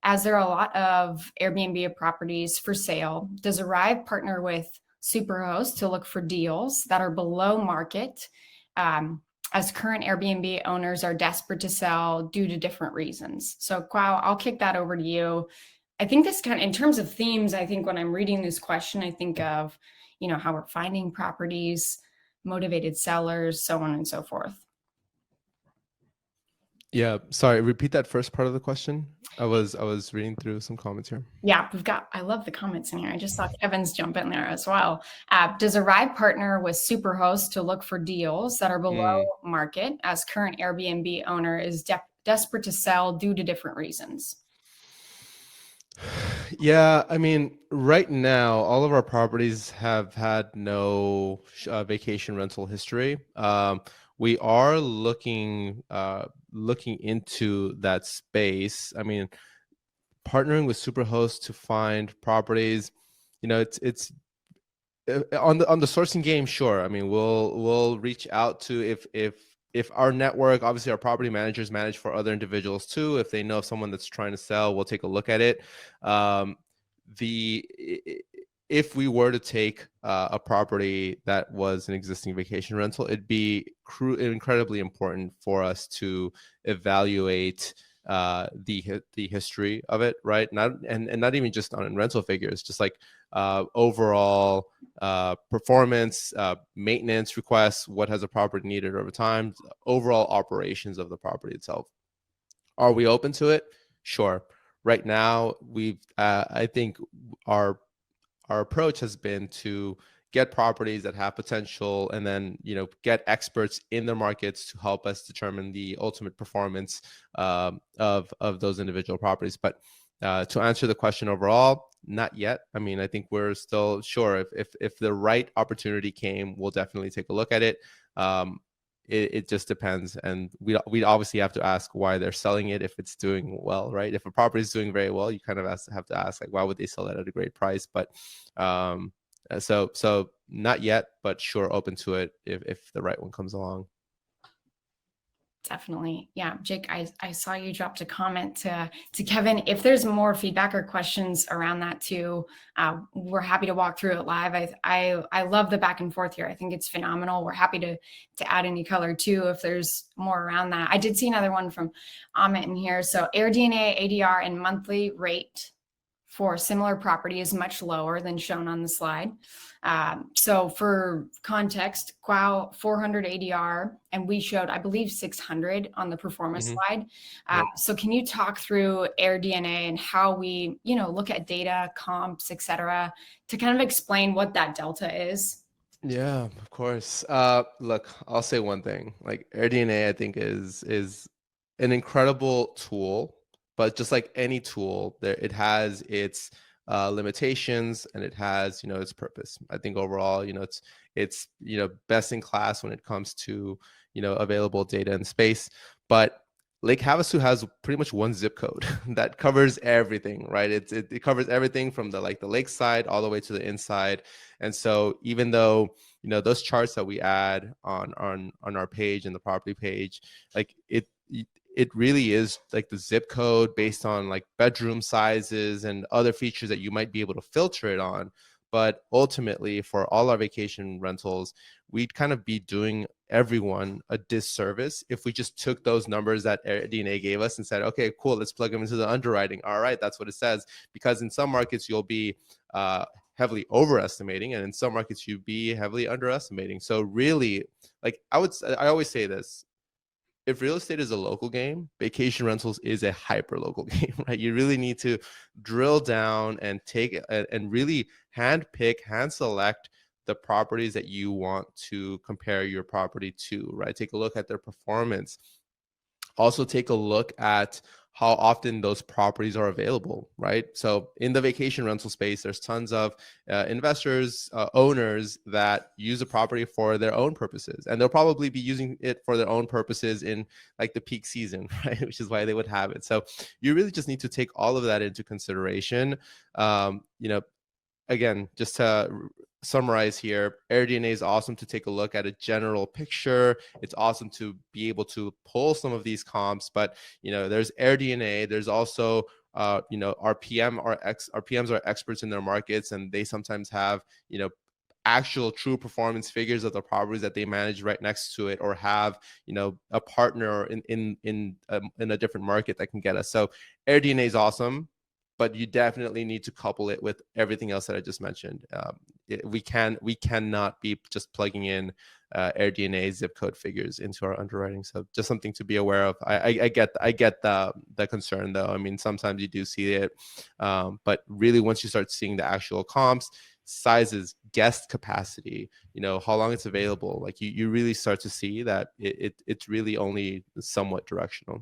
As there are a lot of Airbnb properties for sale, does Arrive partner with Superhost to look for deals that are below market, as current Airbnb owners are desperate to sell due to different reasons? So Cuau, I'll kick that over to you. I think this kind of, in terms of themes, I think when I'm reading this question, I think of, how we're finding properties, motivated sellers, so on and so forth. Yeah, sorry, repeat that first part of the question. I was reading through some comments here. Yeah, I love the comments in here. I just saw Kevin's jump in there as well. Does Arrive partner with Superhost to look for deals that are below market as current Airbnb owner is desperate to sell due to different reasons? Yeah, I mean, right now, all of our properties have had no vacation rental history. We are looking into that space. I mean, partnering with Superhost to find properties, it's on the sourcing game. Sure, I mean, we'll reach out to if our network, obviously our property managers manage for other individuals too. If they know of someone that's trying to sell, we'll take a look at it. If we were to take a property that was an existing vacation rental, it'd be incredibly important for us to evaluate the history of it, right? Not even just on rental figures, just like overall performance, maintenance requests, what has a property needed over time, overall operations of the property itself. Are we open to it? Sure. Right now, I think our approach has been to get properties that have potential and then, get experts in their markets to help us determine the ultimate performance of those individual properties. But to answer the question overall, not yet. I mean, I think we're still sure if the right opportunity came, we'll definitely take a look at it. It just depends, and we'd obviously have to ask why they're selling it if it's doing well, right? If a property is doing very well, you kind of have to ask, like, why would they sell that at a great price? But so not yet, but sure, open to it if the right one comes along. Definitely. Yeah. Jake, I saw you dropped a comment to Kevin. If there's more feedback or questions around that too, we're happy to walk through it live. I love the back and forth here. I think it's phenomenal. We're happy to add any color too if there's more around that. I did see another one from Amit in here. So AirDNA, ADR, and monthly rate for similar property is much lower than shown on the slide. So for context, Cuau 400 ADR, and we showed, I believe, 600 on the performance slide. So can you talk through AirDNA and how we, look at data, comps, et cetera, to kind of explain what that delta is? Yeah, of course. Look, I'll say one thing. Like AirDNA, I think is an incredible tool. But just like any tool, it has its limitations and it has, its purpose. I think overall, it's best in class when it comes to, available data and space. But Lake Havasu has pretty much one zip code that covers everything, right? It covers everything from the lake side all the way to the inside. And so even though, those charts that we add on our page and the property page, like it really is like the zip code based on like bedroom sizes and other features that you might be able to filter it on. But ultimately, for all our vacation rentals, we'd kind of be doing everyone a disservice if we just took those numbers that AirDNA gave us and said, okay, cool, let's plug them into the underwriting. All right, that's what it says. Because in some markets, you'll be heavily overestimating, and in some markets, you'd be heavily underestimating. So really, like I always say this, if real estate is a local game, vacation rentals is a hyper local game, right? You really need to drill down and take and really hand select the properties that you want to compare your property to, right? Take a look at their performance. Also take a look at how often those properties are available, right? So in the vacation rental space, there's tons of investors, owners that use a property for their own purposes, and they'll probably be using it for their own purposes in like the peak season, right? Which is why they would have it. So you really just need to take all of that into consideration. Again, just to summarize here, AirDNA is awesome to take a look at a general picture. It's awesome to be able to pull some of these comps, but there's AirDNA. There's also our PMs are experts in their markets, and they sometimes have actual true performance figures of the properties that they manage right next to it, or have a partner in a different market that can get us. So AirDNA is awesome, but you definitely need to couple it with everything else that I just mentioned. We cannot be just plugging in AirDNA zip code figures into our underwriting. So just something to be aware of. I get the concern though. I mean, sometimes you do see it, but really once you start seeing the actual comps, sizes, guest capacity, how long it's available, like you really start to see that it's really only somewhat directional.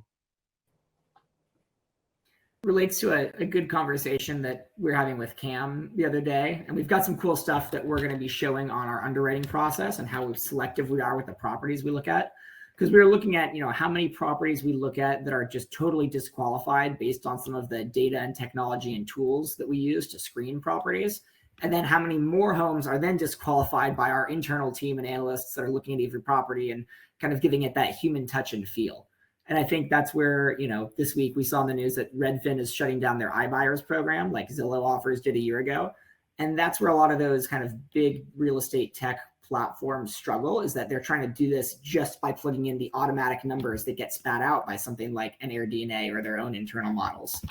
Relates to a good conversation that we're having with Cam the other day. And we've got some cool stuff that we're going to be showing on our underwriting process and how selective we are with the properties we look at. Because we were looking at, how many properties we look at that are just totally disqualified based on some of the data and technology and tools that we use to screen properties. And then how many more homes are then disqualified by our internal team and analysts that are looking at every property and kind of giving it that human touch and feel. And I think that's where, this week we saw in the news that Redfin is shutting down their iBuyers program, like Zillow Offers did a year ago. And that's where a lot of those kind of big real estate tech platforms struggle, is that they're trying to do this just by plugging in the automatic numbers that get spat out by something like an AirDNA or their own internal models.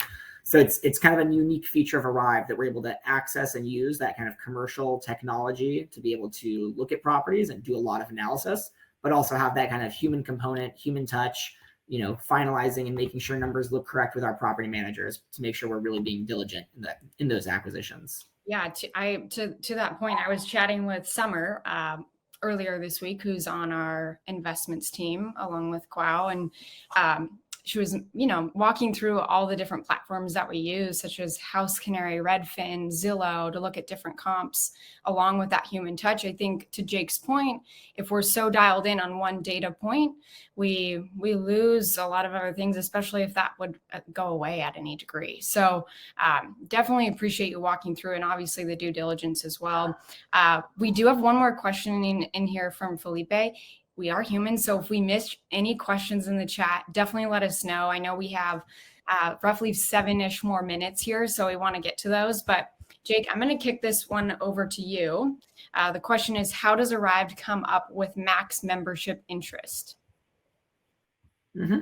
So it's kind of a unique feature of Arrive that we're able to access and use that kind of commercial technology to be able to look at properties and do a lot of analysis, but also have that kind of human component, human touch, finalizing and making sure numbers look correct with our property managers to make sure we're really being diligent in those acquisitions. Yeah, to that point, I was chatting with Summer earlier this week, who's on our investments team along with Cuau, and she was, walking through all the different platforms that we use, such as House Canary, Redfin, Zillow, to look at different comps along with that human touch. I think to Jake's point, if we're so dialed in on one data point, we lose a lot of other things, especially if that would go away at any degree. So definitely appreciate you walking through, and obviously the due diligence as well. We do have one more question in here from Felipe. We are human, so if we missed any questions in the chat, definitely let us know. I know we have roughly 7-ish more minutes here, so we want to get to those. But Jake, I'm going to kick this one over to you. The question is, how does Arrive come up with max membership interest? Mm-hmm.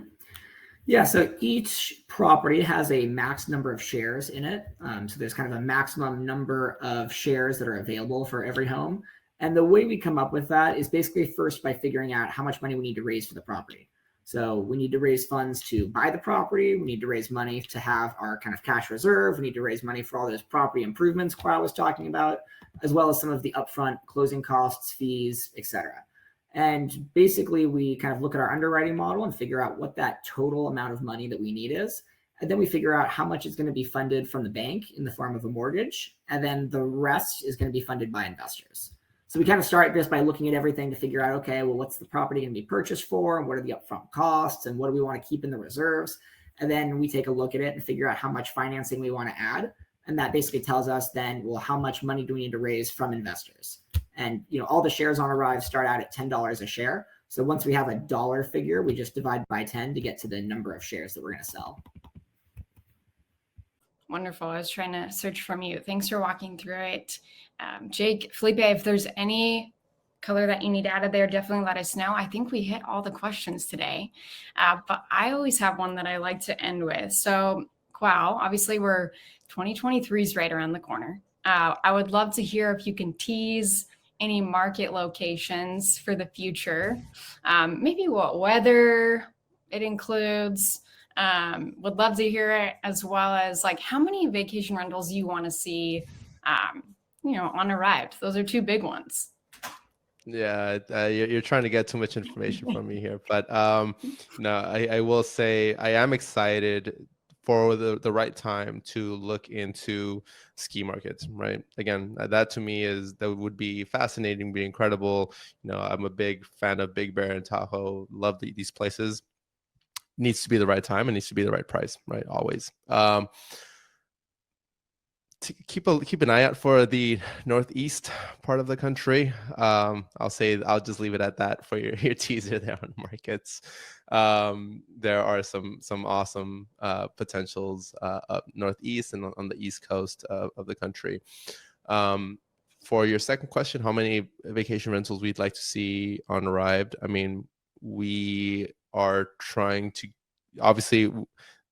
Yeah, so each property has a max number of shares in it. So there's kind of a maximum number of shares that are available for every home. And the way we come up with that is basically first by figuring out how much money we need to raise for the property. So we need to raise funds to buy the property. We need to raise money to have our kind of cash reserve. We need to raise money for all those property improvements Cuau was talking about, as well as some of the upfront closing costs, fees, etc. And basically we kind of look at our underwriting model and figure out what that total amount of money that we need is. And then we figure out how much is going to be funded from the bank in the form of a mortgage. And then the rest is going to be funded by investors. So we kind of start just by looking at everything to figure out, okay, well, what's the property going to be purchased for? And what are the upfront costs? And what do we want to keep in the reserves? And then we take a look at it and figure out how much financing we want to add. And that basically tells us then, well, how much money do we need to raise from investors? And, all the shares on Arrive start out at $10 a share. So once we have a dollar figure, we just divide by 10 to get to the number of shares that we're going to sell. Wonderful. I was trying to search from you. Thanks for walking through it. Jake, Felipe, if there's any color that you need added there, definitely let us know. I think we hit all the questions today, but I always have one that I like to end with. So, Cuau, obviously 2023 is right around the corner. I would love to hear if you can tease any market locations for the future, maybe what weather it includes. Would love to hear it, as well as like how many vacation rentals you want to see, on arrived. Those are two big ones. Yeah, you're trying to get too much information from me here, but no, I will say I am excited for the right time to look into ski markets, right? Again, that to me that would be fascinating, be incredible. I'm a big fan of Big Bear and Tahoe. Love these places. Needs to be the right time and needs to be the right price, right? Always. To keep an eye out for the northeast part of the country. I'll just leave it at that for your teaser there on markets. There are some awesome potentials up northeast and on the east coast of the country. For your second question, how many vacation rentals we'd like to see on arrived? I mean, we are trying to, obviously,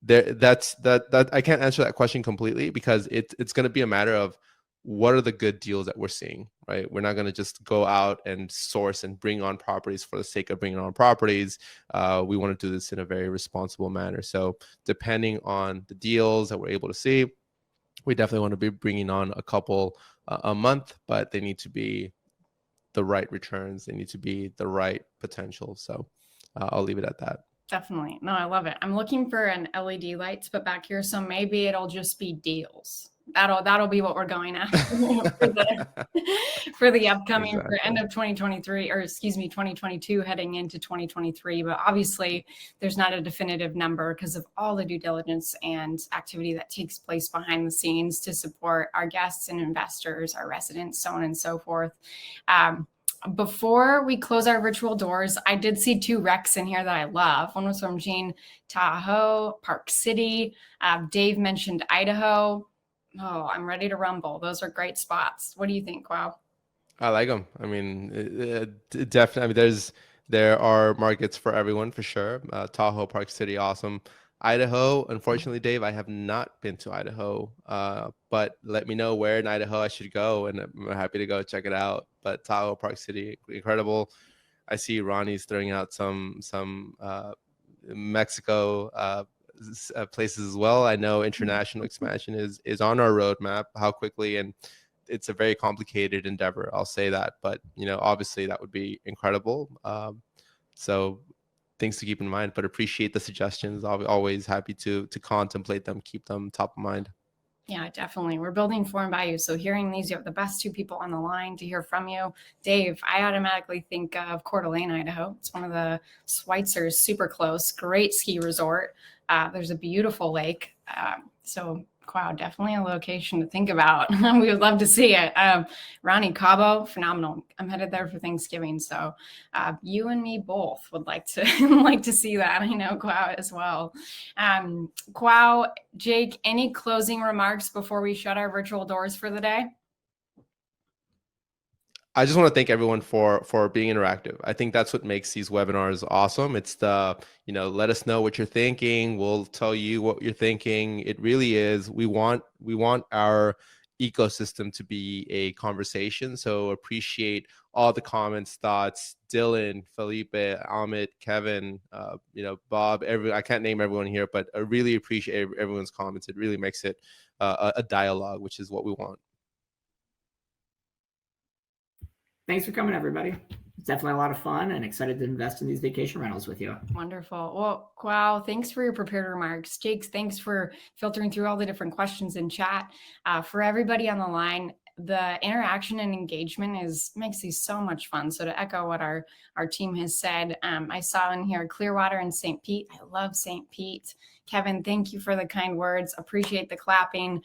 that I can't answer that question completely, because it's going to be a matter of what are the good deals that we're seeing, right? We're not going to just go out and source and bring on properties for the sake of bringing on properties. We want to do this in a very responsible manner. So depending on the deals that we're able to see, we definitely want to be bringing on a couple a month, but they need to be the right returns. They need to be the right potential. So I'll leave it at that. Definitely. No, I love it. I'm looking for an LED light to put back here, so maybe it'll just be deals. That'll be what we're going after for the upcoming Exactly. for end of 2023, or excuse me, 2022 heading into 2023. But obviously there's not a definitive number because of all the due diligence and activity that takes place behind the scenes to support our guests and investors, our residents, so on and so forth. Before we close our virtual doors, I did see two recs in here that I love. One was from Jean, Tahoe, Park City. Dave mentioned Idaho. Oh, I'm ready to rumble. Those are great spots. What do you think, Cuau? I like them. I mean, definitely. I mean, there are markets for everyone for sure. Tahoe, Park City, awesome. Idaho, unfortunately, Dave, I have not been to Idaho, but let me know where in Idaho I should go, and I'm happy to go check it out. But Tahoe, Park City, incredible. I see Ronnie's throwing out some Mexico places as well. I know international expansion is on our roadmap. How quickly, and it's a very complicated endeavor, I'll say that. But obviously that would be incredible. So things to keep in mind, but appreciate the suggestions. Always happy to contemplate them, keep them top of mind. Yeah, definitely. We're building for and by you. So hearing these, you have the best two people on the line to hear from you. Dave, I automatically think of Coeur d'Alene, Idaho. It's one of the Schweitzers, super close, great ski resort. There's a beautiful lake. So Cuau, definitely a location to think about. We would love to see it. Ronnie, Cabo, phenomenal. I'm headed there for Thanksgiving. So you and me both would like to see that. I know Cuau as well. Cuau, Jake, any closing remarks before we shut our virtual doors for the day? I just want to thank everyone for being interactive. I think that's what makes these webinars awesome. It's let us know what you're thinking. We'll tell you what you're thinking. It really is. We want our ecosystem to be a conversation. So appreciate all the comments, thoughts. Dylan, Felipe, Amit, Kevin, Bob. I can't name everyone here, but I really appreciate everyone's comments. It really makes it a dialogue, which is what we want. Thanks for coming, everybody. It's definitely a lot of fun, and excited to invest in these vacation rentals with you. Wonderful. Well, Cuau, thanks for your prepared remarks. Jake, thanks for filtering through all the different questions in chat. For everybody on the line, the interaction and engagement makes these so much fun. So to echo what our team has said, I saw in here Clearwater and St. Pete. I love St. Pete. Kevin, thank you for the kind words. Appreciate the clapping.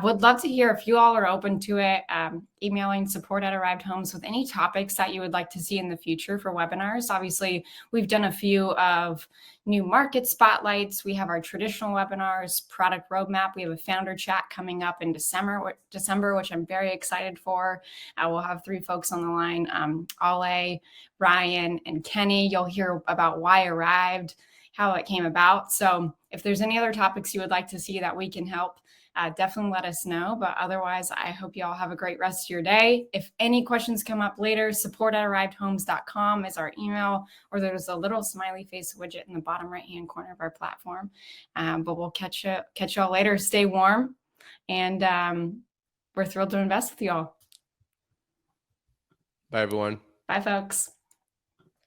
Would love to hear if you all are open to it, emailing support@arrivedhomes with any topics that you would like to see in the future for webinars. Obviously, we've done a few of new market spotlights. We have our traditional webinars, product roadmap. We have a founder chat coming up in December, which I'm very excited for. We'll have 3 folks on the line, Ale, Ryan, and Kenny. You'll hear about why Arrived, how it came about. So if there's any other topics you would like to see that we can help, definitely let us know. But otherwise, I hope you all have a great rest of your day. If any questions come up later, support@arrivedhomes.com is our email, or there's a little smiley face widget in the bottom right-hand corner of our platform. But we'll catch you all later. Stay warm, and we're thrilled to invest with you all. Bye, everyone. Bye, folks.